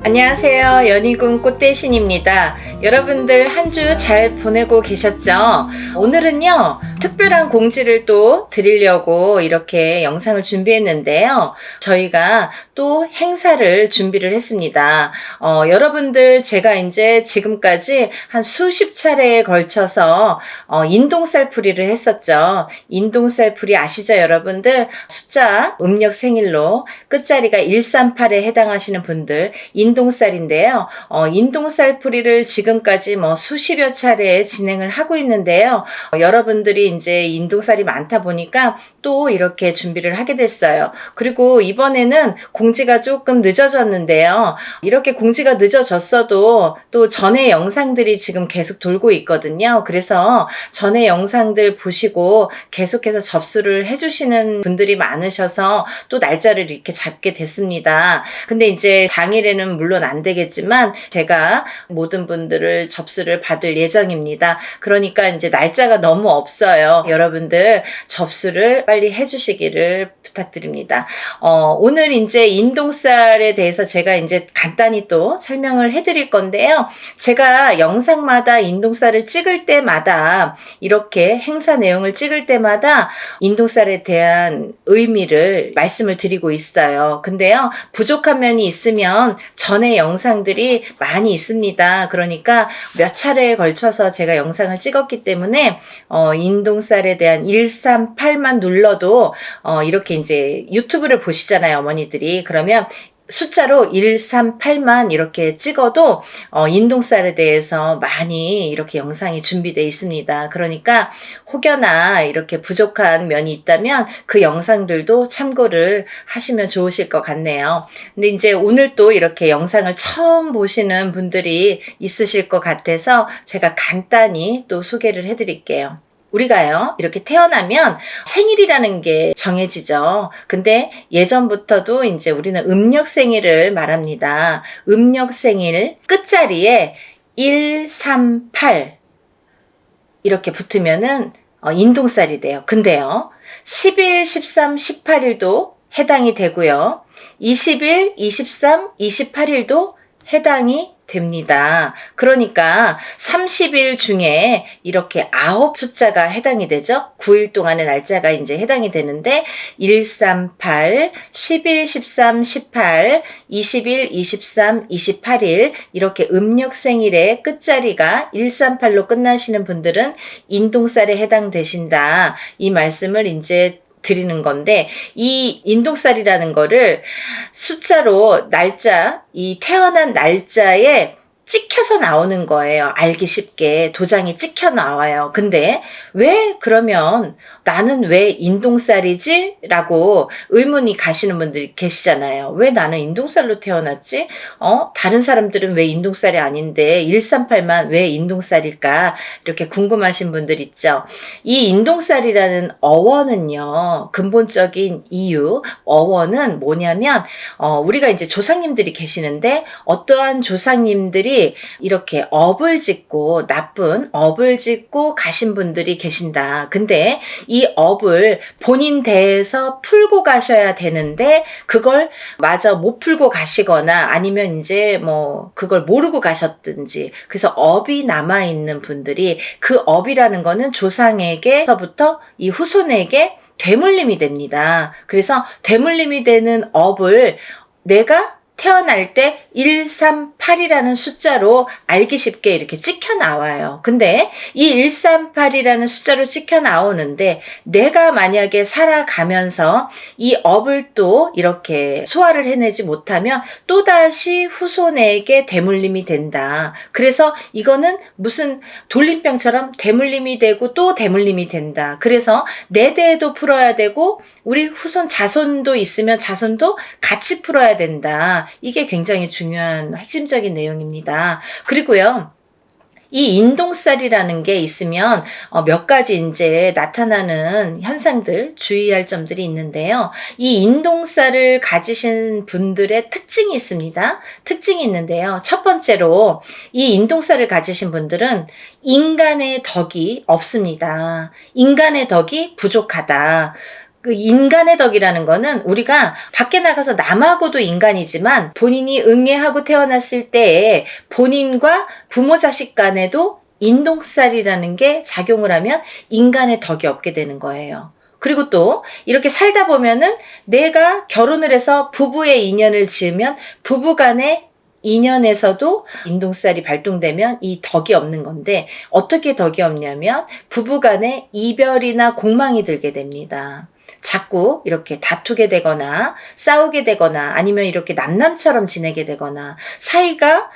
안녕하세요. 연희군 꽃대신입니다. 여러분들 한 주 잘 보내고 계셨죠? 오늘은요, 특별한 공지를 또 드리려고 이렇게 영상을 준비했는데요. 저희가 또 행사를 준비를 했습니다. 여러분들 제가 이제 지금까지 한 수십 차례에 걸쳐서 인동살풀이를 했었죠. 인동살풀이 아시죠, 여러분들? 숫자 음력 생일로 끝자리가 138에 해당하시는 분들 인동살인데요. 인동살풀이를 지금까지 수십여 차례 진행을 하고 있는데요. 여러분들이 이제 인동살이 많다 보니까 또 이렇게 준비를 하게 됐어요. 그리고 이번에는 공지가 조금 늦어졌는데요. 이렇게 공지가 늦어졌어도 또 전에 영상들이 지금 계속 돌고 있거든요. 그래서 전에 영상들 보시고 계속해서 접수를 해주시는 분들이 많으셔서 또 날짜를 이렇게 잡게 됐습니다. 근데 이제 당일에는 물론 안 되겠지만 제가 모든 분들을 접수를 받을 예정입니다. 그러니까 이제 날짜가 너무 없어요. 여러분들 접수를 빨리 해주시기를 부탁드립니다. 오늘 이제 인동살에 대해서 제가 이제 간단히 또 설명을 해드릴 건데요. 제가 영상마다 인동살을 찍을 때마다 이렇게 행사 내용을 찍을 때마다 인동살에 대한 의미를 말씀을 드리고 있어요. 근데요, 부족한 면이 있으면 전에 영상들이 많이 있습니다. 그러니까 몇 차례에 걸쳐서 제가 영상을 찍었기 때문에 인동살에 대한 138만 눌러도 이렇게 이제 유튜브를 보시잖아요, 어머니들이. 그러면 숫자로 138만 이렇게 찍어도 인동살에 대해서 많이 이렇게 영상이 준비되어 있습니다. 그러니까 혹여나 이렇게 부족한 면이 있다면 그 영상들도 참고를 하시면 좋으실 것 같네요. 근데 이제 오늘 또 이렇게 영상을 처음 보시는 분들이 있으실 것 같아서 제가 간단히 또 소개를 해드릴게요. 우리가요, 이렇게 태어나면 생일이라는 게 정해지죠. 근데 예전부터도 이제 우리는 음력 생일을 말합니다. 음력 생일 끝자리에 138 이렇게 붙으면은 인동살이 돼요. 근데요, 10일, 13, 18일도 해당이 되고요. 20일, 23, 28일도 해당이 됩니다. 그러니까 30일 중에 이렇게 9 숫자가 해당이 되죠. 9일 동안의 날짜가 이제 해당이 되는데 138, 11, 13, 18, 20일, 23, 28일 이렇게 음력 생일의 끝자리가 138로 끝나시는 분들은 인동살에 해당되신다. 이 말씀을 이제 드리는 건데, 이 인동살이라는 거를 숫자로 날짜, 이 태어난 날짜에 찍혀서 나오는 거예요. 알기 쉽게 도장이 찍혀 나와요. 근데 왜 그러면 나는 왜 인동살이지? 라고 의문이 가시는 분들이 계시잖아요. 왜 나는 인동살로 태어났지? 다른 사람들은 왜 인동살이 아닌데 138만 왜 인동살일까? 이렇게 궁금하신 분들 있죠. 이 인동살이라는 어원은요, 근본적인 이유, 어원은 뭐냐면 우리가 이제 조상님들이 계시는데 어떠한 조상님들이 이렇게 업을 짓고 나쁜 업을 짓고 가신 분들이 계신다. 근데 이 업을 본인 대에서 풀고 가셔야 되는데 그걸 마저 못 풀고 가시거나 아니면 이제 그걸 모르고 가셨든지, 그래서 업이 남아있는 분들이 그 업이라는 거는 조상에게서부터 이 후손에게 되물림이 됩니다. 그래서 되물림이 되는 업을 내가 태어날 때 138이라는 숫자로 알기 쉽게 이렇게 찍혀 나와요. 근데 이 138이라는 숫자로 찍혀 나오는데 내가 만약에 살아가면서 이 업을 또 이렇게 소화를 해내지 못하면 또다시 후손에게 되물림이 된다. 그래서 이거는 무슨 돌림병처럼 되물림이 되고 또 되물림이 된다. 그래서 내 대에도 풀어야 되고 우리 후손 자손도 있으면 자손도 같이 풀어야 된다. 이게 굉장히 중요한 핵심적인 내용입니다. 그리고요, 이 인동살이라는 게 있으면 몇 가지 이제 나타나는 현상들, 주의할 점들이 있는데요. 이 인동살을 가지신 분들의 특징이 있습니다. 특징이 있는데요. 첫 번째로 이 인동살을 가지신 분들은 인간의 덕이 없습니다. 인간의 덕이 부족하다. 그 인간의 덕이라는 거는 우리가 밖에 나가서 남하고도 인간이지만 본인이 응애하고 태어났을 때에 본인과 부모 자식 간에도 인동살이라는 게 작용을 하면 인간의 덕이 없게 되는 거예요. 그리고 또 이렇게 살다 보면은 내가 결혼을 해서 부부의 인연을 지으면 부부 간의 인연에서도 인동살이 발동되면 이 덕이 없는 건데, 어떻게 덕이 없냐면 부부 간에 이별이나 공망이 들게 됩니다. 자꾸 이렇게 다투게 되거나 싸우게 되거나 아니면 이렇게 남남처럼 지내게 되거나 사이가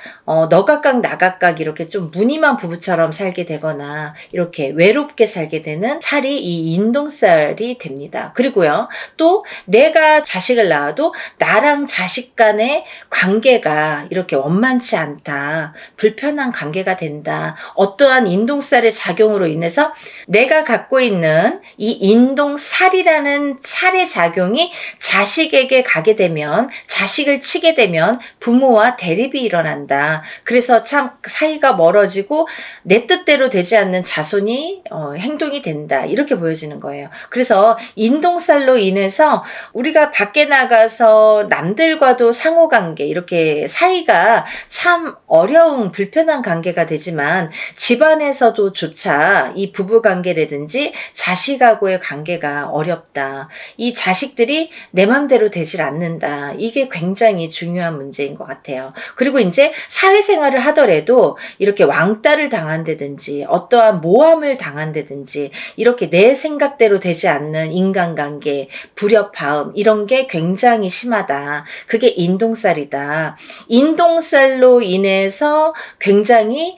너 각각 나 각각 이렇게 좀 무늬만 부부처럼 살게 되거나 이렇게 외롭게 살게 되는 살이 이 인동살이 됩니다. 그리고요, 또 내가 자식을 낳아도 나랑 자식 간의 관계가 이렇게 원만치 않다, 불편한 관계가 된다, 어떠한 인동살의 작용으로 인해서 내가 갖고 있는 이 인동살이라는 살의 작용이 자식에게 가게 되면, 자식을 치게 되면 부모와 대립이 일어난다. 그래서 참 사이가 멀어지고 내 뜻대로 되지 않는 자손이 행동이 된다, 이렇게 보여지는 거예요. 그래서 인동살로 인해서 우리가 밖에 나가서 남들과도 상호관계, 이렇게 사이가 참 어려운 불편한 관계가 되지만 집안에서도 조차 이 부부관계라든지 자식하고의 관계가 어렵다, 이 자식들이 내 맘대로 되질 않는다, 이게 굉장히 중요한 문제인 것 같아요. 그리고 이제 사회생활을 하더라도 이렇게 왕따를 당한다든지 어떠한 모함을 당한다든지 이렇게 내 생각대로 되지 않는 인간관계, 불협화음, 이런 게 굉장히 심하다. 그게 인동살이다. 인동살로 인해서 굉장히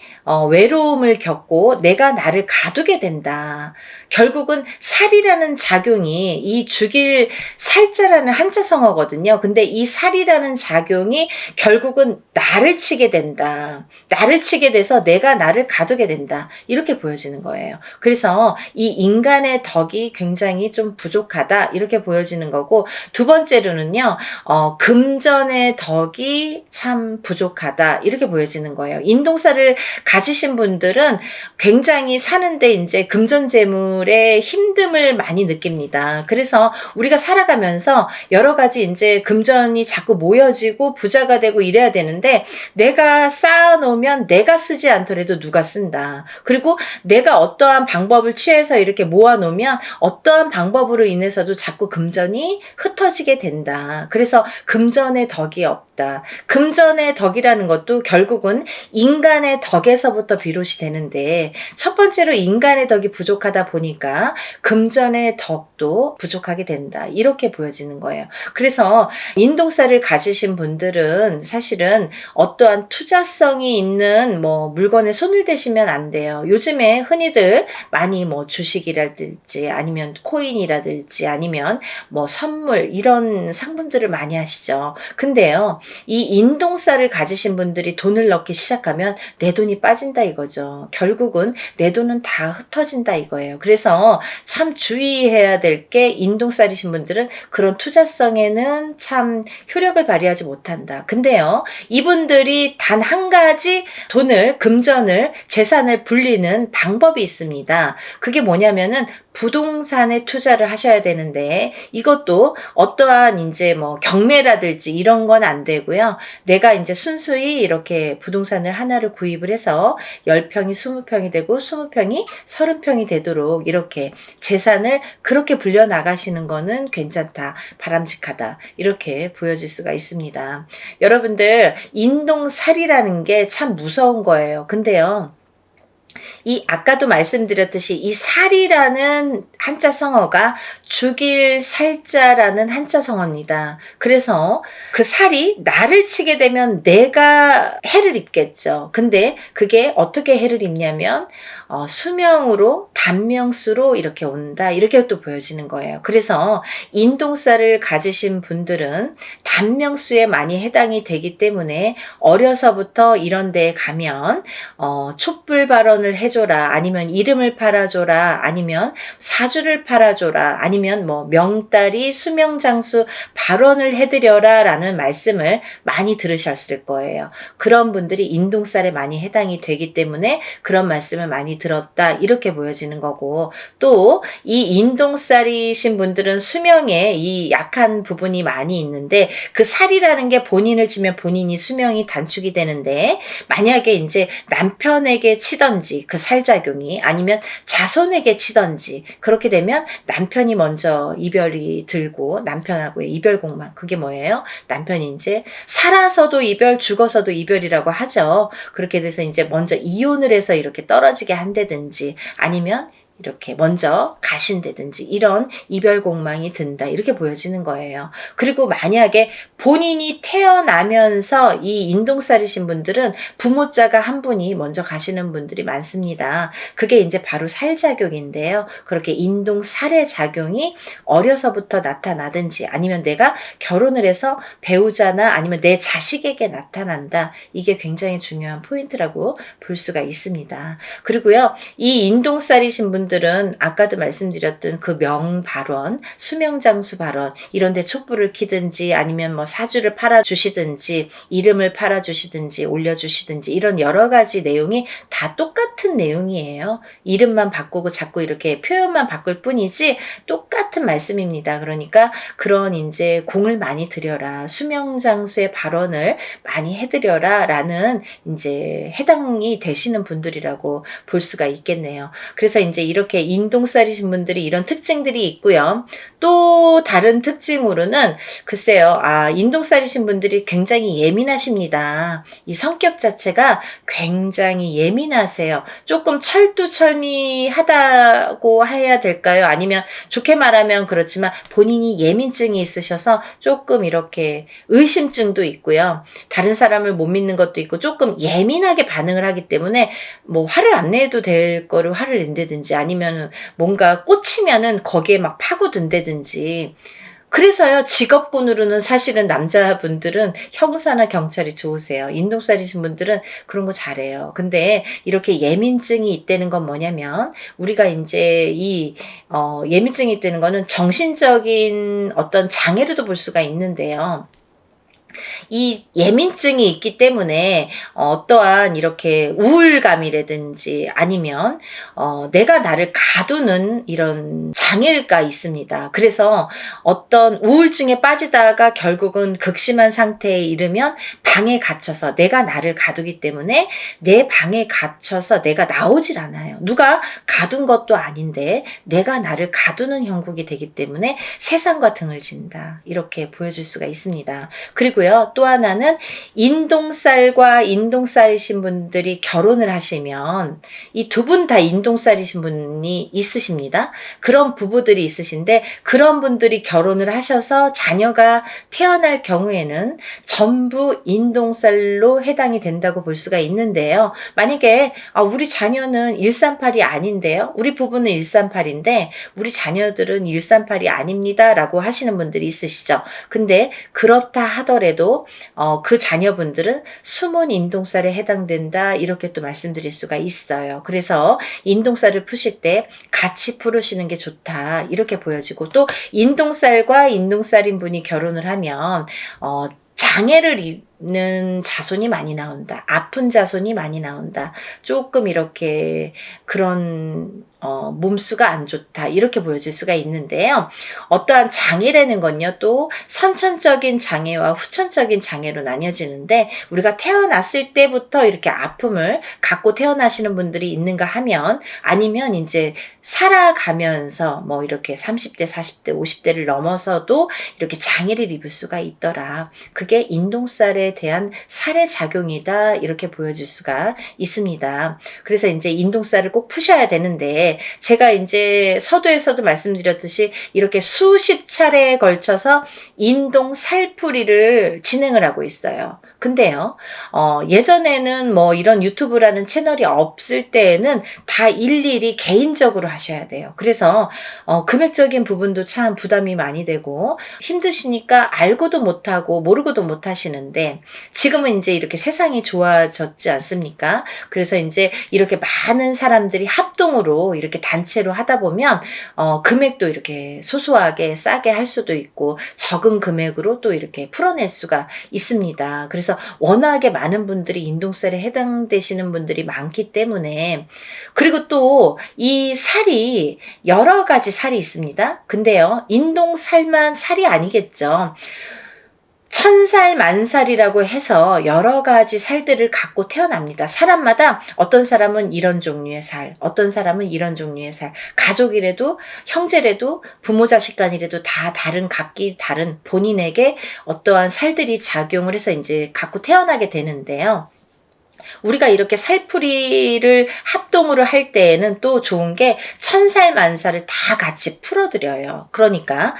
외로움을 겪고 내가 나를 가두게 된다. 결국은 살이라는 작용이, 이 죽일 살자라는 한자성어거든요. 근데 이 살이라는 작용이 결국은 나를 치게 된다. 나를 치게 돼서 내가 나를 가두게 된다, 이렇게 보여지는 거예요. 그래서 이 인간의 덕이 굉장히 좀 부족하다, 이렇게 보여지는 거고, 두 번째로는요, 금전의 덕이 참 부족하다, 이렇게 보여지는 거예요. 인동살을 가지신 분들은 굉장히 사는데 이제 금전재물의 힘듦을 많이 느낍니다. 그래서 우리가 살아가면서 여러 가지 이제 금전이 자꾸 모여지고 부자가 되고 이래야 되는데, 내가 쌓아놓으면 내가 쓰지 않더라도 누가 쓴다. 그리고 내가 어떠한 방법을 취해서 이렇게 모아놓으면 어떠한 방법으로 인해서도 자꾸 금전이 흩어지게 된다. 그래서 금전의 덕이 없다. 금전의 덕이라는 것도 결국은 인간의 덕에서부터 비롯이 되는데, 첫 번째로 인간의 덕이 부족하다 보니까 금전의 덕도 부족하게 된다, 이렇게 보여지는 거예요. 그래서 인동살을 가지신 분들은 사실은 어떠한 투자성이 있는 물건에 손을 대시면 안 돼요. 요즘에 흔히들 많이 주식이라든지 아니면 코인이라든지 아니면 선물, 이런 상품들을 많이 하시죠. 근데요, 이 인동살을 가지신 분들이 돈을 넣기 시작하면 내 돈이 빠진다 이거죠. 결국은 내 돈은 다 흩어진다 이거예요. 그래서 참 주의해야 될 게, 인동살이신 분들은 그런 투자성에는 참 효력을 발휘하지 못한다. 근데요, 이분들이 단 한 가지 돈을, 금전을, 재산을 불리는 방법이 있습니다. 그게 뭐냐면은 부동산에 투자를 하셔야 되는데, 이것도 어떠한 이제 경매라든지 이런 건 안 되고요. 내가 이제 순수히 이렇게 부동산을 하나를 구입을 해서 10평이 20평이 되고 20평이 30평이 되도록 이렇게 재산을 그렇게 불려 나가시는 거는 괜찮다, 바람직하다, 이렇게 보여질 수가 있습니다. 여러분들, 인동살이라는 게 참 무서운 거예요. 근데요, 이 아까도 말씀드렸듯이 이 살이라는 한자 성어가 죽일 살자라는 한자 성어입니다. 그래서 그 살이 나를 치게 되면 내가 해를 입겠죠. 근데 그게 어떻게 해를 입냐면 수명으로, 단명수로 이렇게 온다, 이렇게 또 보여지는 거예요. 그래서 인동살을 가지신 분들은 단명수에 많이 해당이 되기 때문에 어려서부터 이런 데에 가면 촛불 발언을 해줘라, 아니면 이름을 팔아줘라, 아니면 사주를 팔아줘라, 아니면 명다리 수명장수 발언을 해드려라 라는 말씀을 많이 들으셨을 거예요. 그런 분들이 인동살에 많이 해당이 되기 때문에 그런 말씀을 많이 살자경이 들었다 이렇게 보여지는 거고, 또 이 인동살이신 분들은 수명에 이 약한 부분이 많이 있는데 그 살이라는 게 본인을 치면 본인이 수명이 단축이 되는데, 만약에 이제 남편에게 치던지 그 살작용이, 아니면 자손에게 치던지 그렇게 되면 남편이 먼저 이별이 들고, 남편하고의 이별공망, 그게 뭐예요? 남편이 이제 살아서도 이별, 죽어서도 이별이라고 하죠. 그렇게 돼서 이제 먼저 이혼을 해서 이렇게 떨어지게 한다든지, 아니면 이렇게 먼저 가신다든지, 이런 이별공망이 든다 이렇게 보여지는 거예요. 그리고 만약에 본인이 태어나면서 이 인동살이신 분들은 부모자가 한 분이 먼저 가시는 분들이 많습니다. 그게 이제 바로 살작용인데요. 그렇게 인동살의 작용이 어려서부터 나타나든지, 아니면 내가 결혼을 해서 배우자나 아니면 내 자식에게 나타난다, 이게 굉장히 중요한 포인트라고 볼 수가 있습니다. 그리고요, 이 인동살이신 분들은 아까도 말씀드렸던 그 명발원, 수명장수 발원, 이런데 촛불을 켜든지, 아니면 뭐 사주를 팔아주시든지, 이름을 팔아주시든지, 올려주시든지, 이런 여러 가지 내용이 다 똑같은 내용이에요. 이름만 바꾸고 자꾸 이렇게 표현만 바꿀 뿐이지 똑같은 말씀입니다. 그러니까 그런 이제 공을 많이 들여라, 수명장수의 발언을 많이 해드려라 라는 이제 해당이 되시는 분들이라고 볼 수가 있겠네요. 그래서 이제 이렇게 인동살이신 분들이 이런 특징들이 있고요. 또 다른 특징으로는 글쎄요, 인동살이신 분들이 굉장히 예민하십니다. 이 성격 자체가 굉장히 예민하세요. 조금 철두철미하다고 해야 될까요? 아니면 좋게 말하면 그렇지만 본인이 예민증이 있으셔서 조금 이렇게 의심증도 있고요. 다른 사람을 못 믿는 것도 있고, 조금 예민하게 반응을 하기 때문에 뭐 화를 안 내도 될 거를 화를 낸다든지, 아니면 뭔가 꽂히면은 거기에 막 파고든다든지. 그래서요, 직업군으로는 사실은 남자분들은 형사나 경찰이 좋으세요. 인동살이신 분들은 그런 거 잘해요. 근데 이렇게 예민증이 있다는 건 뭐냐면, 우리가 이제 예민증이 있다는 거는 정신적인 어떤 장애로도 볼 수가 있는데요. 이 예민증이 있기 때문에 어떠한 이렇게 우울감이라든지, 아니면 내가 나를 가두는 이런 장애가 있습니다. 그래서 어떤 우울증에 빠지다가 결국은 극심한 상태에 이르면 방에 갇혀서 내가 나를 가두기 때문에 내 방에 갇혀서 내가 나오질 않아요. 누가 가둔 것도 아닌데 내가 나를 가두는 형국이 되기 때문에 세상과 등을 진다, 이렇게 보여줄 수가 있습니다. 그리고요, 또 하나는 인동살과 인동살이신 분들이 결혼을 하시면, 이 두 분 다 인동살이신 분이 있으십니다. 그런 부부들이 있으신데, 그런 분들이 결혼을 하셔서 자녀가 태어날 경우에는 전부 인동살로 해당이 된다고 볼 수가 있는데요. 만약에 우리 자녀는 138이 아닌데요, 우리 부부는 138인데 우리 자녀들은 138이 아닙니다 라고 하시는 분들이 있으시죠. 근데 그렇다 하더라도 그 자녀분들은 숨은 인동살에 해당된다, 이렇게 또 말씀드릴 수가 있어요. 그래서 인동살을 푸실 때 같이 풀으시는 게 좋다, 이렇게 보여지고, 또 인동살과 인동살인 분이 결혼을 하면 장애를 입는 자손이 많이 나온다, 아픈 자손이 많이 나온다, 조금 이렇게 그런 몸수가 안 좋다, 이렇게 보여질 수가 있는데요. 어떠한 장애라는 건요, 또 선천적인 장애와 후천적인 장애로 나뉘어지는데, 우리가 태어났을 때부터 이렇게 아픔을 갖고 태어나시는 분들이 있는가 하면, 아니면 이제 살아가면서 뭐 이렇게 30대, 40대, 50대를 넘어서도 이렇게 장애를 입을 수가 있더라, 그게 인동살에 대한 살의 작용이다, 이렇게 보여줄 수가 있습니다. 그래서 이제 인동살을 꼭 푸셔야 되는데, 제가 이제 서두에서도 말씀드렸듯이 이렇게 수십 차례에 걸쳐서 인동살풀이를 진행을 하고 있어요. 근데요, 예전에는 뭐 이런 유튜브라는 채널이 없을 때에는 다 일일이 개인적으로 하셔야 돼요. 그래서 금액적인 부분도 참 부담이 많이 되고 힘드시니까 알고도 못하고 모르고도 못하시는데, 있는데 지금은 이제 이렇게 세상이 좋아졌지 않습니까? 그래서 이제 이렇게 많은 사람들이 합동으로 이렇게 단체로 하다 보면 금액도 이렇게 소소하게 싸게 할 수도 있고 적은 금액으로 또 이렇게 풀어낼 수가 있습니다. 그래서 워낙에 많은 분들이 인동살에 해당되시는 분들이 많기 때문에, 그리고 또 이 살이 여러 가지 살이 있습니다. 근데요, 인동살만 살이 아니겠죠. 천살, 만살이라고 해서 여러 가지 살들을 갖고 태어납니다. 사람마다 어떤 사람은 이런 종류의 살, 어떤 사람은 이런 종류의 살, 가족이라도 형제라도 부모 자식 간이라도 다 다른 각기 다른 본인에게 어떠한 살들이 작용을 해서 이제 갖고 태어나게 되는데요. 우리가 이렇게 살풀이를 합동으로 할 때에는 또 좋은 게 천살 만살을 다 같이 풀어드려요. 그러니까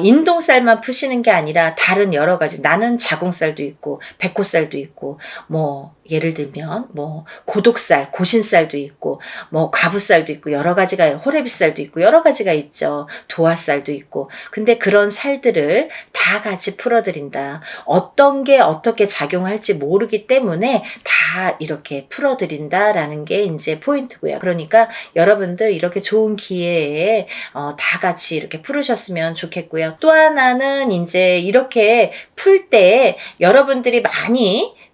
인동살만 푸시는 게 아니라 다른 여러 가지, 나는 자궁살도 있고 백호살도 있고 뭐 예를 들면 뭐 고독살, 고신살도 있고 뭐 과부살도 있고 여러 가지가, 호래비살도 있고 여러 가지가 있죠. 도화살도 있고. 근데 그런 살들을 다 같이 풀어드린다. 어떤 게 어떻게 작용할지 모르기 때문에 다 이렇게 풀어드린다라는 게 이제 포인트고요. 그러니까 여러분들 이렇게 좋은 기회에 다 같이 이렇게 풀으셨으면 좋겠고요. 또 하나는 이제 이렇게 풀 때 여러분들이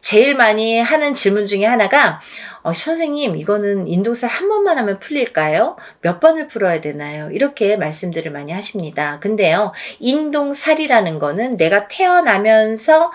제일 많이 하는 질문 중에 하나가 선생님, 이거는 인동살 한 번만 하면 풀릴까요? 몇 번을 풀어야 되나요? 이렇게 말씀들을 많이 하십니다. 근데요, 인동살이라는 거는 내가 태어나면서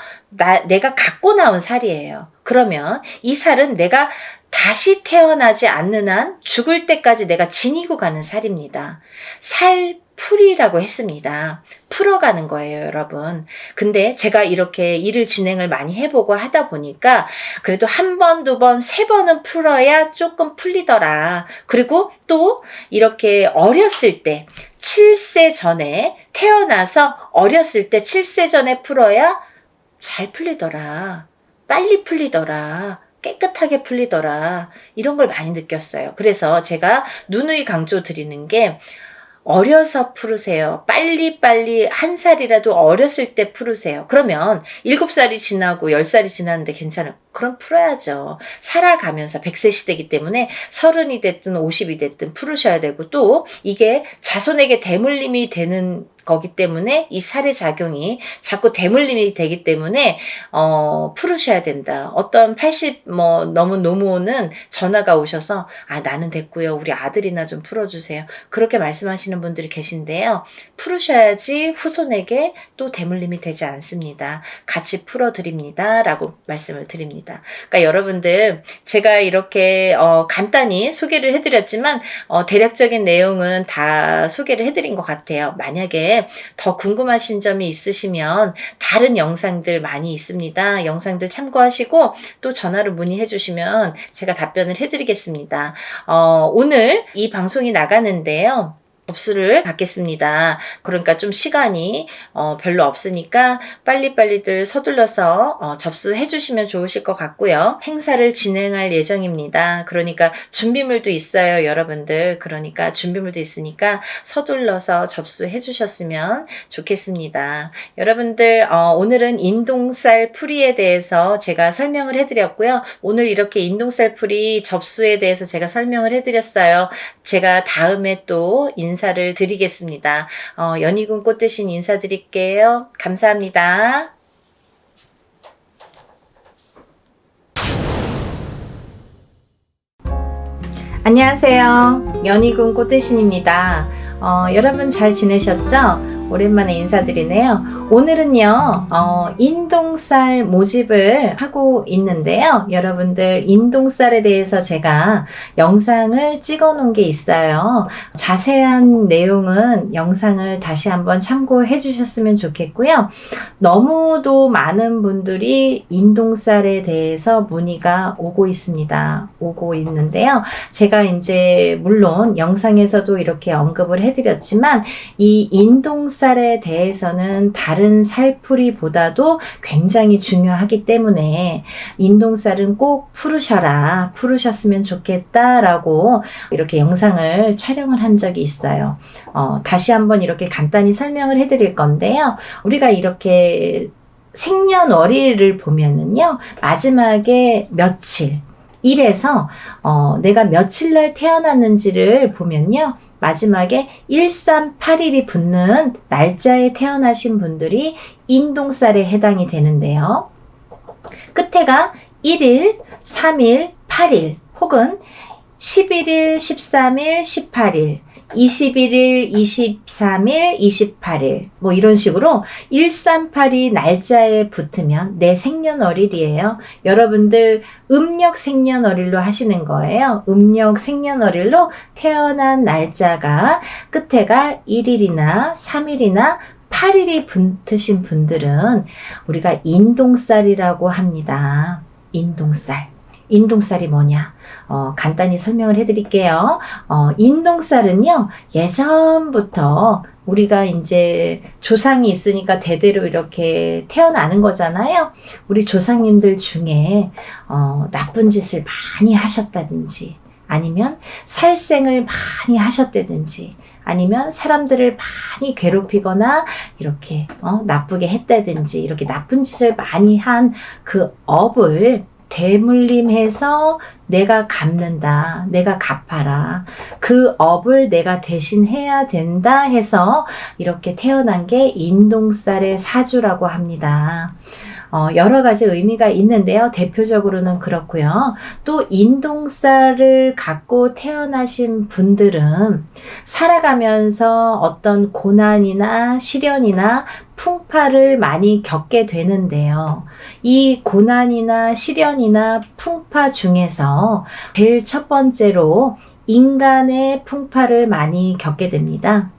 내가 갖고 나온 살이에요. 그러면 이 살은 내가 다시 태어나지 않는 한 죽을 때까지 내가 지니고 가는 살입니다. 살풀이라고 했습니다. 풀어가는 거예요, 여러분. 근데 제가 이렇게 일을 진행을 많이 해보고 하다 보니까 그래도 한 번, 두 번, 세 번은 풀어야 조금 풀리더라. 그리고 또 이렇게 어렸을 때 7세 전에 태어나서 어렸을 때 7세 전에 풀어야 잘 풀리더라. 빨리 풀리더라. 깨끗하게 풀리더라. 이런 걸 많이 느꼈어요. 그래서 제가 누누이 강조 드리는 게 어려서 풀으세요. 빨리빨리 한 살이라도 어렸을 때 풀으세요. 그러면 7살이 지나고 10살이 지났는데 괜찮아요. 그럼 풀어야죠. 살아가면서 100세 시대이기 때문에 30이 됐든 50이 됐든 풀으셔야 되고, 또 이게 자손에게 대물림이 되는 거기 때문에 이 살의 작용이 자꾸 대물림이 되기 때문에 풀으셔야 된다. 어떤 80 넘은 노모는 전화가 오셔서 나는 됐고요. 우리 아들이나 좀 풀어주세요. 그렇게 말씀하시는 분들이 계신데요. 풀으셔야지 후손에게 또 대물림이 되지 않습니다. 같이 풀어드립니다. 라고 말씀을 드립니다. 그러니까 여러분들, 제가 이렇게 간단히 소개를 해드렸지만 대략적인 내용은 다 소개를 해드린 것 같아요. 만약에 더 궁금하신 점이 있으시면 다른 영상들 많이 있습니다. 영상들 참고하시고 또 전화로 문의해 주시면 제가 답변을 해드리겠습니다. 오늘 이 방송이 나가는데요, 접수를 받겠습니다. 그러니까 좀 시간이 별로 없으니까 빨리빨리들 서둘러서 접수해 주시면 좋으실 것 같고요. 행사를 진행할 예정입니다. 그러니까 준비물도 있어요, 여러분들. 그러니까 준비물도 있으니까 서둘러서 접수해 주셨으면 좋겠습니다. 여러분들, 오늘은 인동살 풀이에 대해서 제가 설명을 해드렸고요. 오늘 이렇게 인동살 풀이 접수에 대해서 제가 설명을 해드렸어요. 제가 다음에 또 인사를 드리겠습니다. 연희군 꽃대신 인사드릴게요. 감사합니다. 안녕하세요. 연희군 꽃대신입니다. 여러분 잘 지내셨죠? 오랜만에 인사드리네요. 오늘은요, 인동살 모집을 하고 있는데요. 여러분들, 인동살에 대해서 제가 영상을 찍어 놓은 게 있어요. 자세한 내용은 영상을 다시 한번 참고해 주셨으면 좋겠고요. 너무도 많은 분들이 인동살에 대해서 문의가 오고 있는데요. 제가 이제 물론 영상에서도 이렇게 언급을 해드렸지만 이 인동살에 대해서는 다른 살풀이보다도 굉장히 중요하기 때문에 인동살은 꼭 풀으셨으면 좋겠다라고 이렇게 영상을 촬영을 한 적이 있어요. 다시 한번 이렇게 간단히 설명을 해드릴 건데요. 우리가 이렇게 생년월일을 보면은요, 마지막에 며칠, 일에서 내가 며칠 날 태어났는지를 보면요, 마지막에 1381이 붙는 날짜에 태어나신 분들이 인동살에 해당이 되는데요. 끝에가 1일, 3일, 8일 혹은 11일, 13일, 18일, 21일, 23일, 28일 뭐 이런 식으로 1382 날짜에 붙으면 내 생년월일이에요. 여러분들 음력 생년월일로 하시는 거예요. 음력 생년월일로 태어난 날짜가 끝에가 1일이나 3일이나 8일이 붙으신 분들은 우리가 인동살이라고 합니다. 인동살. 인동살이 뭐냐? 간단히 설명을 해드릴게요. 인동살은요, 예전부터 우리가 이제 조상이 있으니까 대대로 이렇게 태어나는 거잖아요. 우리 조상님들 중에 나쁜 짓을 많이 하셨다든지, 아니면 살생을 많이 하셨다든지, 아니면 사람들을 많이 괴롭히거나 이렇게 나쁘게 했다든지, 이렇게 나쁜 짓을 많이 한 그 업을 대물림해서 내가 갚는다, 내가 갚아라, 그 업을 내가 대신 해야 된다 해서 이렇게 태어난 게 인동살의 사주라고 합니다. 여러 가지 의미가 있는데요. 대표적으로는 그렇고요. 또 인동살을 갖고 태어나신 분들은 살아가면서 어떤 고난이나 시련이나 풍파를 많이 겪게 되는데요. 이 고난이나 시련이나 풍파 중에서 제일 첫 번째로 인간의 풍파를 많이 겪게 됩니다.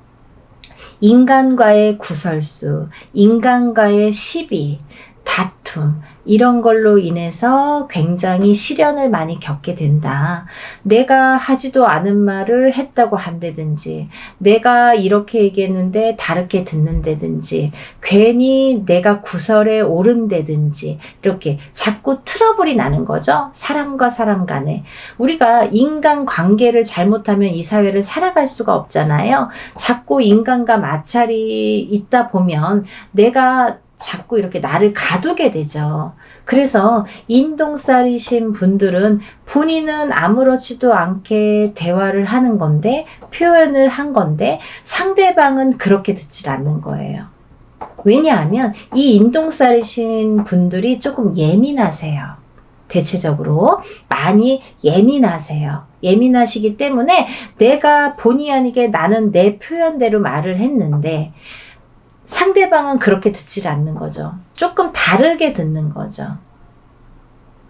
인간과의 구설수, 인간과의 시비, 다툼, 이런 걸로 인해서 굉장히 시련을 많이 겪게 된다. 내가 하지도 않은 말을 했다고 한다든지, 내가 이렇게 얘기했는데 다르게 듣는다든지, 괜히 내가 구설에 오른다든지, 이렇게 자꾸 트러블이 나는 거죠. 사람과 사람 간에. 우리가 인간 관계를 잘못하면 이 사회를 살아갈 수가 없잖아요. 자꾸 인간과 마찰이 있다 보면 내가 자꾸 이렇게 나를 가두게 되죠. 그래서 인동살이신 분들은 본인은 아무렇지도 않게 대화를 하는 건데, 표현을 한 건데, 상대방은 그렇게 듣질 않는 거예요. 왜냐하면 이 인동살이신 분들이 조금 예민하세요. 대체적으로 많이 예민하세요. 예민하시기 때문에 내가 본의 아니게 나는 내 표현대로 말을 했는데 상대방은 그렇게 듣질 않는 거죠. 조금 다르게 듣는 거죠.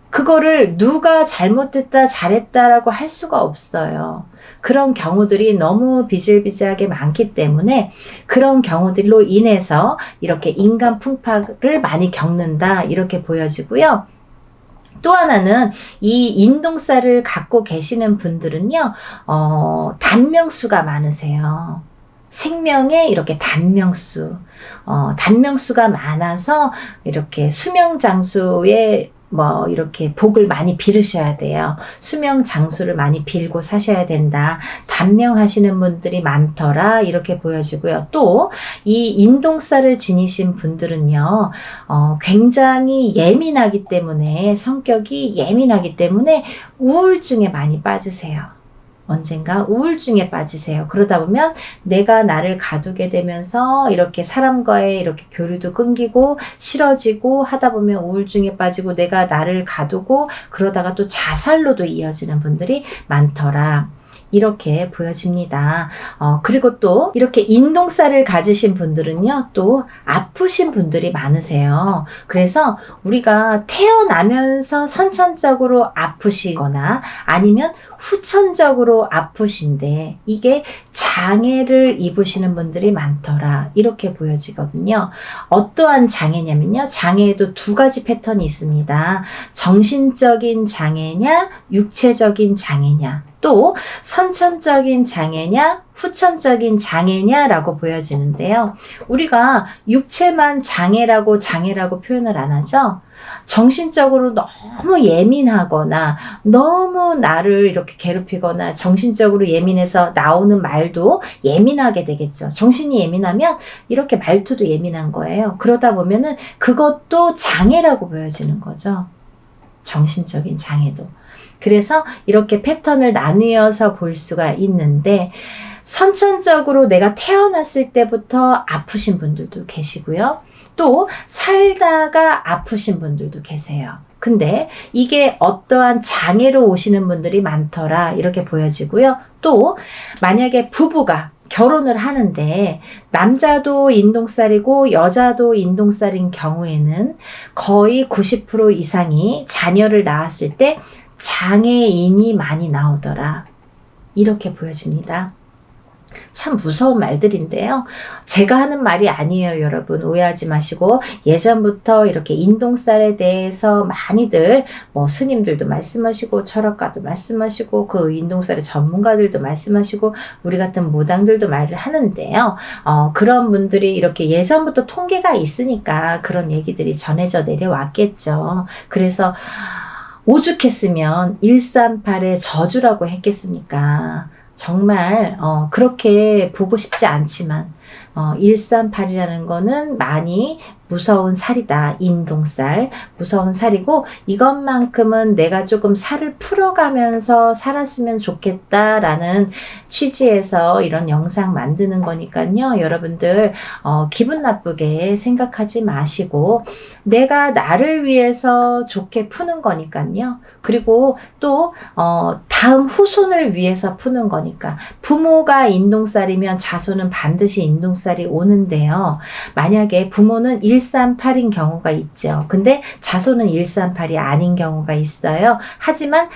그거를 누가 잘못했다, 잘했다라고 할 수가 없어요. 그런 경우들이 너무 비일비재하게 많기 때문에 그런 경우들로 인해서 이렇게 인간 풍파를 많이 겪는다, 이렇게 보여지고요. 또 하나는 이 인동살을 갖고 계시는 분들은요, 단명수가 많으세요. 생명에 이렇게 단명수가 많아서 이렇게 수명장수에 이렇게 복을 많이 빌으셔야 돼요. 수명장수를 많이 빌고 사셔야 된다. 단명하시는 분들이 많더라, 이렇게 보여지고요. 또 이 인동살을 지니신 분들은요, 굉장히 예민하기 때문에, 성격이 예민하기 때문에 우울증에 많이 빠지세요. 언젠가 우울증에 빠지세요. 그러다 보면 내가 나를 가두게 되면서 이렇게 사람과의 이렇게 교류도 끊기고 싫어지고 하다 보면 우울증에 빠지고 내가 나를 가두고 그러다가 또 자살로도 이어지는 분들이 많더라, 이렇게 보여집니다. 그리고 또 이렇게 인동살을 가지신 분들은요, 또 아프신 분들이 많으세요. 그래서 우리가 태어나면서 선천적으로 아프시거나 아니면 후천적으로 아프신데 이게 장애를 입으시는 분들이 많더라, 이렇게 보여지거든요. 어떠한 장애냐면요, 장애에도 두 가지 패턴이 있습니다. 정신적인 장애냐, 육체적인 장애냐, 또 또 선천적인 장애냐 후천적인 장애냐라고 보여지는데요. 우리가 육체만 장애라고 표현을 안 하죠. 정신적으로 너무 예민하거나 너무 나를 이렇게 괴롭히거나 정신적으로 예민해서 나오는 말도 예민하게 되겠죠. 정신이 예민하면 이렇게 말투도 예민한 거예요. 그러다 보면은 그것도 장애라고 보여지는 거죠. 정신적인 장애도. 그래서 이렇게 패턴을 나누어서 볼 수가 있는데 선천적으로 내가 태어났을 때부터 아프신 분들도 계시고요. 또 살다가 아프신 분들도 계세요. 근데 이게 어떠한 장애로 오시는 분들이 많더라 이렇게 보여지고요. 또 만약에 부부가 결혼을 하는데 남자도 인동살이고 여자도 인동살인 경우에는 거의 90% 이상이 자녀를 낳았을 때 장애인이 많이 나오더라 이렇게 보여집니다. 참 무서운 말들인데요. 제가 하는 말이 아니에요, 여러분. 오해하지 마시고 예전부터 이렇게 인동살에 대해서 많이들 스님들도 말씀하시고 철학가도 말씀하시고 그 인동살의 전문가들도 말씀하시고 우리 같은 무당들도 말을 하는데요. 그런 분들이 이렇게 예전부터 통계가 있으니까 그런 얘기들이 전해져 내려왔겠죠. 그래서 오죽했으면 138의 저주라고 했겠습니까? 정말 그렇게 보고 싶지 않지만 138이라는 거는 많이 무서운 살이다. 인동살. 무서운 살이고 이것만큼은 내가 조금 살을 풀어가면서 살았으면 좋겠다라는 취지에서 이런 영상 만드는 거니까요. 여러분들 기분 나쁘게 생각하지 마시고 내가 나를 위해서 좋게 푸는 거니까요. 그리고 또 다음 후손을 위해서 푸는 거니까 부모가 인동살이면 자손은 반드시 인동살이 오는데요. 만약에 부모는 138인 경우가 있죠. 근데 자손은 138이 아닌 경우가 있어요. 하지만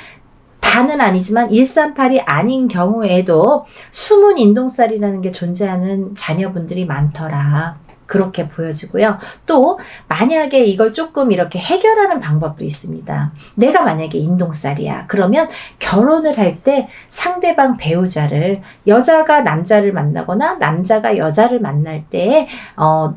다는 아니지만 138이 아닌 경우에도 숨은 인동살이라는 게 존재하는 자녀분들이 많더라. 그렇게 보여지고요. 또 만약에 이걸 조금 이렇게 해결하는 방법도 있습니다. 내가 만약에 인동살이야. 그러면 결혼을 할 때 상대방 배우자를 여자가 남자를 만나거나 남자가 여자를 만날 때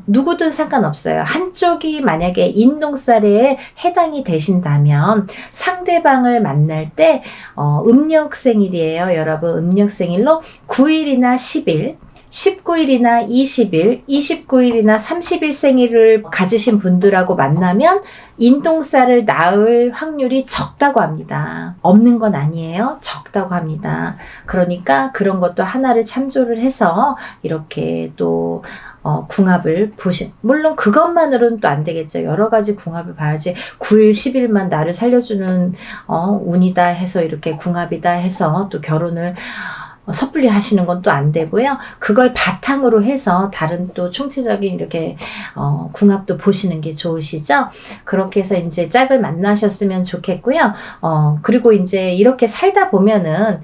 누구든 상관없어요. 한쪽이 만약에 인동살에 해당이 되신다면 상대방을 만날 때 음력생일이에요. 여러분 음력생일로 9일이나 10일 19일이나 20일, 29일이나 30일 생일을 가지신 분들하고 만나면 인동살을 낳을 확률이 적다고 합니다. 없는 건 아니에요. 적다고 합니다. 그러니까 그런 것도 하나를 참조를 해서 이렇게 또 궁합을 물론 그것만으로는 또 안 되겠죠. 여러 가지 궁합을 봐야지 9일, 10일만 나를 살려주는 운이다 해서 이렇게 궁합이다 해서 또 결혼을 섣불리 하시는 건 또 안 되고요. 그걸 바탕으로 해서 다른 또 총체적인 이렇게 궁합도 보시는 게 좋으시죠. 그렇게 해서 이제 짝을 만나셨으면 좋겠고요. 그리고 이제 이렇게 살다 보면은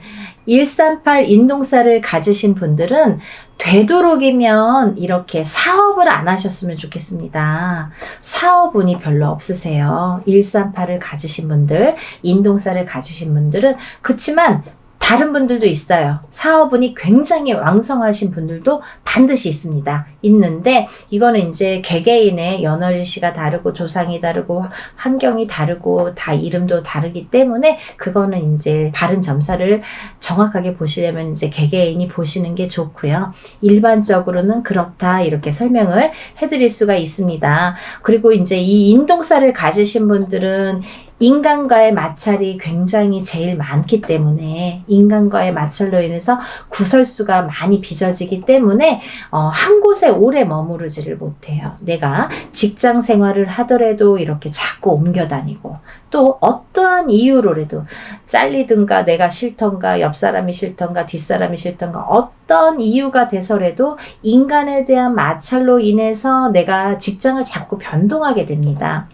138 인동살을 가지신 분들은 되도록이면 이렇게 사업을 안 하셨으면 좋겠습니다. 사업운이 별로 없으세요. 138을 가지신 분들, 인동살을 가지신 분들은 그렇지만 다른 분들도 있어요. 사업운이 굉장히 왕성하신 분들도 반드시 있습니다. 있는데 이거는 이제 개개인의 연월일시가 다르고 조상이 다르고 환경이 다르고 다 이름도 다르기 때문에 그거는 이제 바른 점사를 정확하게 보시려면 이제 개개인이 보시는 게 좋고요. 일반적으로는 그렇다 이렇게 설명을 해드릴 수가 있습니다. 그리고 이제 이 인동살을 가지신 분들은 인간과의 마찰이 굉장히 제일 많기 때문에 인간과의 마찰로 인해서 구설수가 많이 빚어지기 때문에 한 곳에 오래 머무르지를 못해요. 내가 직장 생활을 하더라도 이렇게 자꾸 옮겨 다니고 또 어떠한 이유로라도 잘리든가 내가 싫던가 옆 사람이 싫던가 뒷사람이 싫던가 어떤 이유가 돼서라도 인간에 대한 마찰로 인해서 내가 직장을 자꾸 변동하게 됩니다.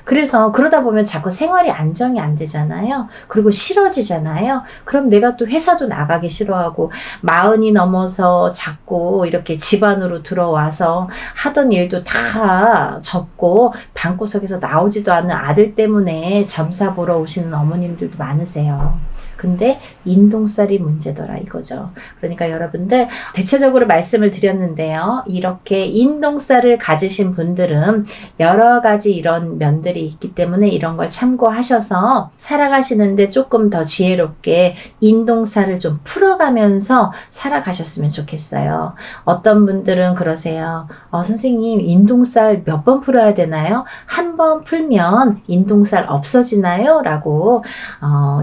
그래서 그러다 보면 자꾸 생활이 안정이 안 되잖아요. 그리고 싫어지잖아요. 그럼 내가 또 회사도 나가기 싫어하고, 마흔이 넘어서 자꾸 이렇게 집안으로 들어와서 하던 일도 다 접고 방구석에서 나오지도 않는 아들 때문에 점사 보러 오시는 어머님들도 많으세요. 근데 인동살이 문제더라 이거죠. 그러니까 여러분들, 대체적으로 말씀을 드렸는데요. 이렇게 인동살을 가지신 분들은 여러 가지 이런 면들이 있기 때문에 이런 걸 참고하셔서 살아가시는데 조금 더 지혜롭게 인동살을 좀 풀어가면서 살아가셨으면 좋겠어요. 어떤 분들은 그러세요. 선생님, 인동살 몇 번 풀어야 되나요? 한 번 풀면 인동살 없어지나요? 라고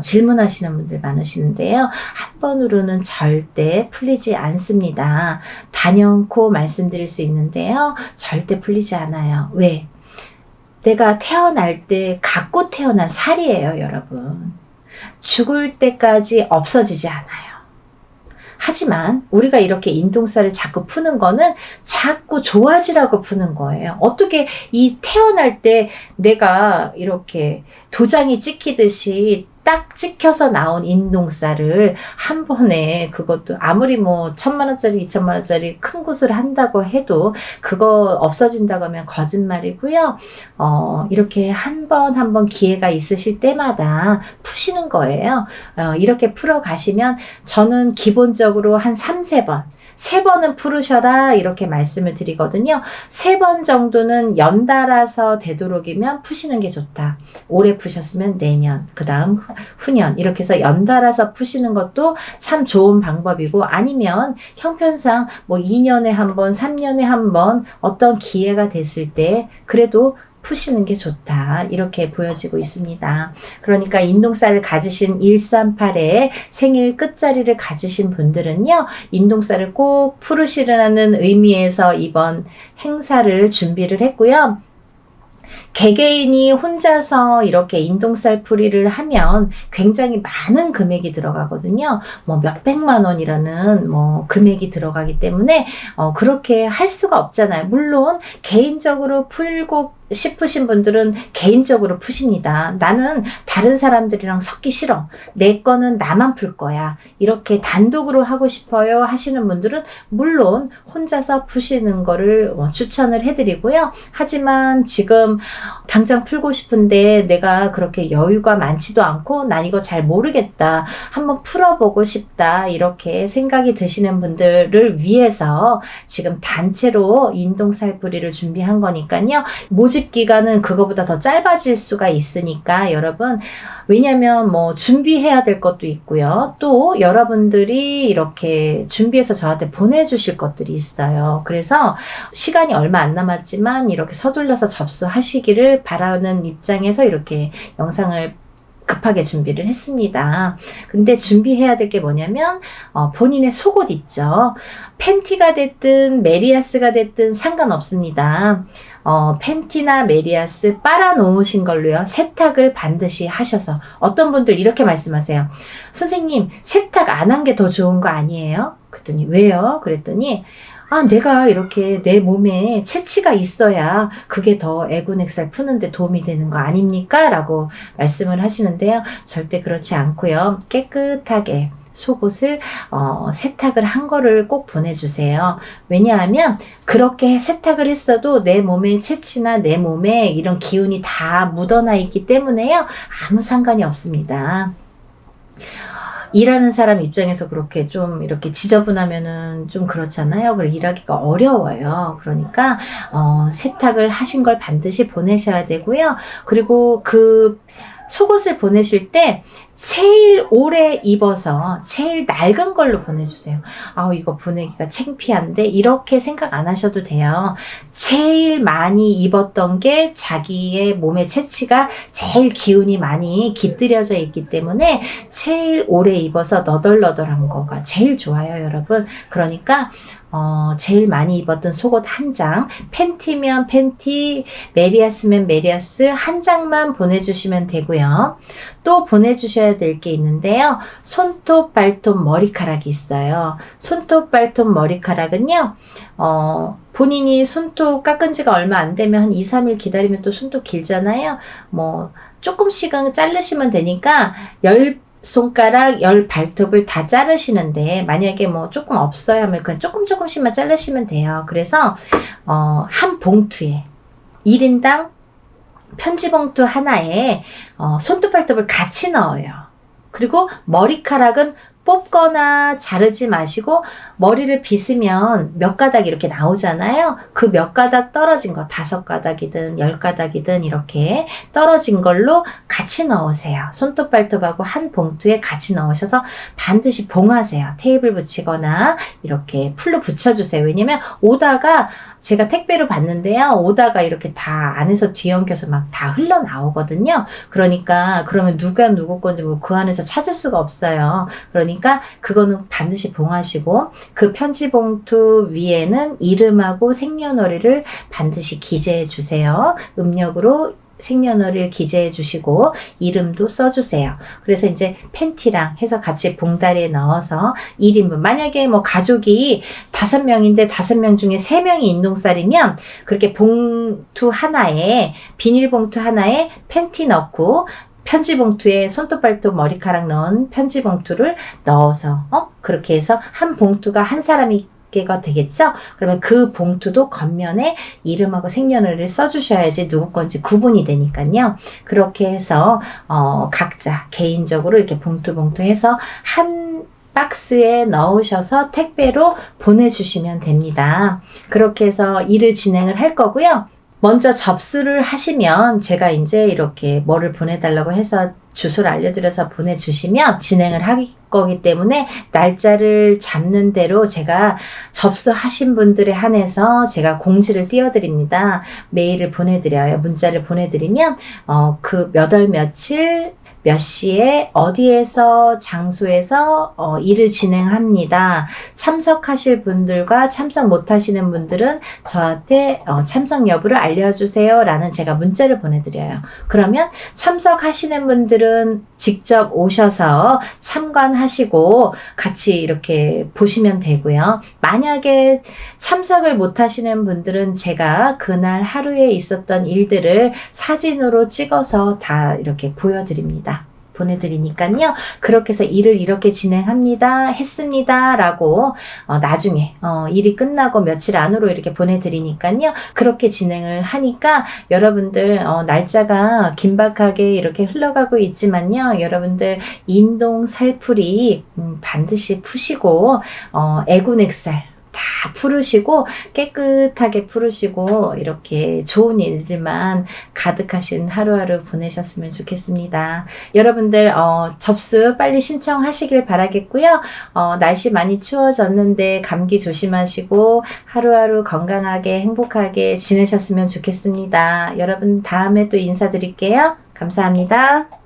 질문하시는 분들 많으시는데요. 한 번으로는 절대 풀리지 않습니다. 단연코 말씀드릴 수 있는데요. 절대 풀리지 않아요. 왜? 내가 태어날 때 갖고 태어난 살이에요, 여러분. 죽을 때까지 없어지지 않아요. 하지만 우리가 이렇게 인동살을 자꾸 푸는 거는 자꾸 좋아지라고 푸는 거예요. 어떻게 이 태어날 때 내가 이렇게 도장이 찍히듯이 딱 찍혀서 나온 인동살을 한 번에, 그것도 아무리 뭐 1,000만원짜리 2,000만원짜리 큰 곳을 한다고 해도 그거 없어진다고 하면 거짓말이고요. 이렇게 한 번 기회가 있으실 때마다 푸시는 거예요. 이렇게 풀어 가시면 저는 기본적으로 한 3-4번, 3번은 풀으셔라 이렇게 말씀을 드리거든요. 3번 정도는 연달아서 되도록이면 푸시는 게 좋다. 올해 푸셨으면 내년, 그 다음 후년, 이렇게 해서 연달아서 푸시는 것도 참 좋은 방법이고, 아니면 형편상 뭐 2년에 한 번, 3년에 한 번 어떤 기회가 됐을 때 그래도 푸시는 게 좋다, 이렇게 보여지고 있습니다. 그러니까 인동살을 가지신 138의 생일 끝자리를 가지신 분들은요, 인동살을 꼭 풀으시라는 의미에서 이번 행사를 준비를 했고요. 개개인이 혼자서 이렇게 인동살 풀이를 하면 굉장히 많은 금액이 들어가거든요. 뭐 몇백만 원이라는 뭐 금액이 들어가기 때문에 그렇게 할 수가 없잖아요. 물론 개인적으로 풀고 싶으신 분들은 개인적으로 푸십니다. 나는 다른 사람들이랑 섞기 싫어, 내 거는 나만 풀 거야, 이렇게 단독으로 하고 싶어요 하시는 분들은 물론 혼자서 푸시는 거를 추천을 해드리고요. 하지만 지금 당장 풀고 싶은데 내가 그렇게 여유가 많지도 않고 난 이거 잘 모르겠다, 한번 풀어보고 싶다, 이렇게 생각이 드시는 분들을 위해서 지금 단체로 인동살 풀이를 준비한 거니까요. 모집 기간은 그거보다 더 짧아질 수가 있으니까 여러분, 왜냐면 뭐 준비해야 될 것도 있고요. 또 여러분들이 이렇게 준비해서 저한테 보내주실 것들이 있어요. 그래서 시간이 얼마 안 남았지만 이렇게 서둘러서 접수하시기를 바라는 입장에서 이렇게 영상을 급하게 준비를 했습니다. 근데 준비해야 될 게 뭐냐면 본인의 속옷 있죠. 팬티가 됐든 메리아스가 됐든 상관없습니다. 팬티나 메리아스 빨아놓으신 걸로요, 세탁을 반드시 하셔서. 어떤 분들 이렇게 말씀하세요. 선생님, 세탁 안 한 게 더 좋은 거 아니에요? 그랬더니 왜요? 그랬더니 내가 이렇게 내 몸에 채취가 있어야 그게 더 애군액살 푸는데 도움이 되는 거 아닙니까? 라고 말씀을 하시는데요. 절대 그렇지 않고요. 깨끗하게 속옷을 세탁을 한 거를 꼭 보내주세요. 왜냐하면 그렇게 세탁을 했어도 내 몸의 채취나 내 몸에 이런 기운이 다 묻어나 있기 때문에요, 아무 상관이 없습니다. 일하는 사람 입장에서 그렇게 좀 이렇게 지저분하면은 좀 그렇잖아요. 그리고 일하기가 어려워요. 그러니까 세탁을 하신 걸 반드시 보내셔야 되고요. 그리고 그 속옷을 보내실 때 제일 오래 입어서 제일 낡은 걸로 보내주세요. 이거 보내기가 창피한데, 이렇게 생각 안 하셔도 돼요. 제일 많이 입었던 게 자기의 몸의 채취가 제일 기운이 많이 깃들여져 있기 때문에 제일 오래 입어서 너덜너덜한 거가 제일 좋아요, 여러분. 그러니까 제일 많이 입었던 속옷 한 장, 팬티면 팬티, 메리아스면 메리아스 한 장만 보내주시면 되고요. 또 보내주셔야 될 게 있는데요. 손톱, 발톱, 머리카락이 있어요. 손톱, 발톱, 머리카락은요. 본인이 손톱 깎은 지가 얼마 안 되면 한 2, 3일 기다리면 또 손톱 길잖아요. 뭐 조금씩은 자르시면 되니까 10손가락 10발톱을 다 자르시는데, 만약에 뭐 조금 없어요 하면 그냥 조금씩만 자르시면 돼요. 그래서 한 봉투에 1인당 편지 봉투 하나에 손톱 발톱을 같이 넣어요. 그리고 머리카락은 뽑거나 자르지 마시고, 머리를 빗으면 몇 가닥 이렇게 나오잖아요. 그 몇 가닥 떨어진 거, 5가닥이든 10가닥이든 이렇게 떨어진 걸로 같이 넣으세요. 손톱 발톱하고 한 봉투에 같이 넣으셔서 반드시 봉하세요. 테이블 붙이거나 이렇게 풀로 붙여주세요. 왜냐면 오다가, 제가 택배로 받는데요, 오다가 이렇게 다 안에서 뒤엉겨서 막 다 흘러나오거든요. 그러니까 그러면 누가 누구 건지 뭐 그 안에서 찾을 수가 없어요. 그러니까 그거는 반드시 봉하시고, 그 편지 봉투 위에는 이름하고 생년월일을 반드시 기재해 주세요. 음력으로 생년월일 기재해 주시고 이름도 써주세요. 그래서 이제 팬티랑 해서 같이 봉다리에 넣어서 1인분, 만약에 뭐 가족이 5명인데 5명 중에 3명이 인동살이면 그렇게 봉투 하나에, 비닐봉투 하나에 팬티 넣고 편지 봉투에 손톱, 발톱, 머리카락 넣은 편지 봉투를 넣어서 그렇게 해서 한 봉투가 한 사람이 개가 되겠죠? 그러면 그 봉투도 겉면에 이름하고 생년월일을 써주셔야지 누구 건지 구분이 되니까요. 그렇게 해서 각자 개인적으로 이렇게 봉투 해서 한 박스에 넣으셔서 택배로 보내주시면 됩니다. 그렇게 해서 일을 진행을 할 거고요. 먼저 접수를 하시면 제가 이제 이렇게 뭐를 보내달라고 해서 주소를 알려드려서 보내주시면 진행을 할 거기 때문에, 날짜를 잡는 대로 제가 접수하신 분들에 한해서 제가 공지를 띄워드립니다. 메일을 보내드려요. 문자를 보내드리면 그 몇 월 며칠 몇 시에 어디에서 장소에서 일을 진행합니다. 참석하실 분들과 참석 못하시는 분들은 저한테 참석 여부를 알려주세요 라는 제가 문자를 보내드려요. 그러면 참석하시는 분들은 직접 오셔서 참관하시고 같이 이렇게 보시면 되고요. 만약에 참석을 못하시는 분들은 제가 그날 하루에 있었던 일들을 사진으로 찍어서 다 이렇게 보내드리니까요. 그렇게 해서 일을 이렇게 진행합니다, 했습니다 라고 나중에 일이 끝나고 며칠 안으로 이렇게 보내드리니까요. 그렇게 진행을 하니까 여러분들 날짜가 긴박하게 이렇게 흘러가고 있지만요, 여러분들 인동 살풀이 반드시 푸시고 애군액살 다 풀으시고 깨끗하게 풀으시고 이렇게 좋은 일들만 가득하신 하루하루 보내셨으면 좋겠습니다. 여러분들 접수 빨리 신청하시길 바라겠고요. 날씨 많이 추워졌는데 감기 조심하시고 하루하루 건강하게 행복하게 지내셨으면 좋겠습니다. 여러분 다음에 또 인사드릴게요. 감사합니다.